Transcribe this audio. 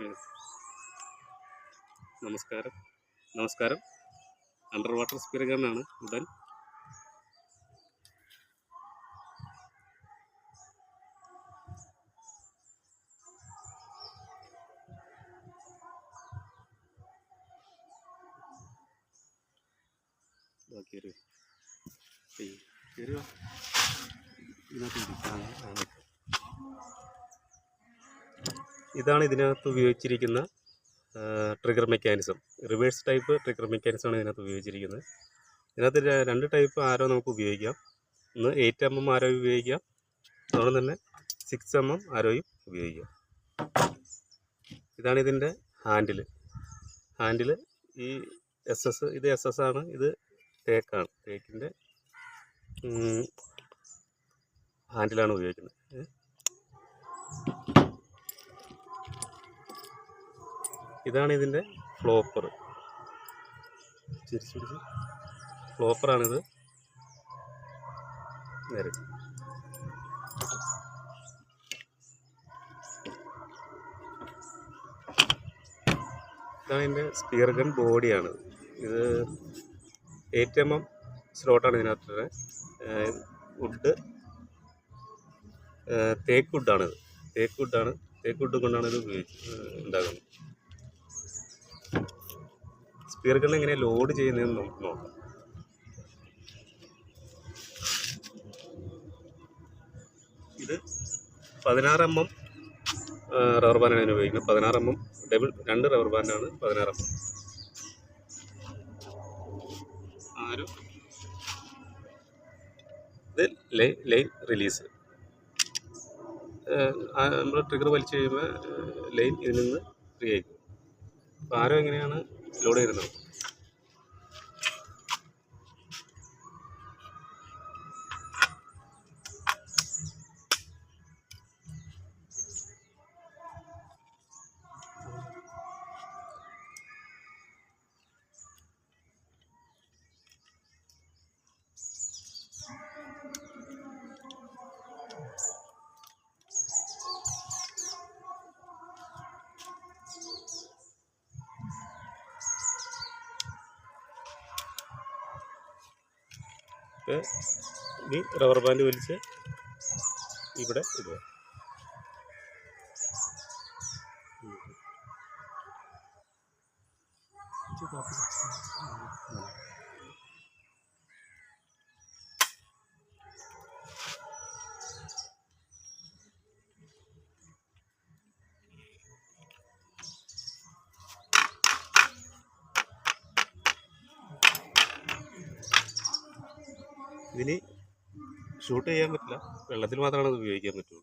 ഉം. നമസ്കാരം. നമസ്കാരം. അണ്ടർ വാട്ടർ സ്പിയർ ഗണ്ണാണ് ഉടൻ. ബാക്കി ഒരു ഇതാണ് ഇതിനകത്ത് ഉപയോഗിച്ചിരിക്കുന്ന trigger mechanism. Reverse type trigger മെക്കാനിസമാണ് ഇതിനകത്ത് ഉപയോഗിച്ചിരിക്കുന്നത്. ഇതിനകത്ത് രണ്ട് ടൈപ്പ് ആരോ നമുക്ക് ഉപയോഗിക്കാം. ഒന്ന് 8 mm ആരോ ഉപയോഗിക്കാം, അതുപോലെ തന്നെ 6 mm ആരോയും ഉപയോഗിക്കാം. ഇതാണ് ഇതിൻ്റെ ഹാൻഡിൽ. ഈ ഇത് SS ആണ്, ഇത് തേക്കാണ്. തേക്കിൻ്റെ ഹാൻഡിലാണ് ഉപയോഗിക്കുന്നത്. ഇതാണ് ഇതിൻ്റെ ഫ്ലോപ്പർ. ഫ്ലോപ്പറാണിത്. നേരെ ഇതാണ് ഇതിൻ്റെ സ്പിയർ ഗൺ ബോഡിയാണ്. ഇത് 8 mm സ്ലോട്ടാണ് ഇതിനകത്ത്. വുഡ് തേക്ക് വുഡാണിത്. തേക്ക് വുഡ് കൊണ്ടാണ് ഇത് ഉണ്ടാകുന്നത്. സ്പിയർ ഗൺ എങ്ങനെ ലോഡ് ചെയ്യുന്നതെന്ന് നമുക്ക് നോക്കാം. ഇത് 16 mm റബ്ബർ ബാൻഡാണ് ഉപയോഗിക്കുന്നത്. 16 mm രണ്ട് റബ്ബർ ബാൻഡാണ് 16 mm. ഇത് ലൈൻ റിലീസ്. നമ്മൾ ട്രിഗർ വലിച്ചു കഴിയുമ്പോൾ ലൈൻ ഇതിൽ നിന്ന് ഫ്രീ ആയിരിക്കും. അപ്പോൾ ആരോ എങ്ങനെയാണ് ലോഡ് ചെയ്യുന്നത്? ഈ റബ്ബർ ബാൻഡ് വലിച്ച് ഇവിടെ ഇടുക. ഇതിന് ഷൂട്ട് ചെയ്യാൻ പറ്റില്ല, വെള്ളത്തിൽ മാത്രമാണ് അത് ഉപയോഗിക്കാൻ പറ്റുള്ളൂ.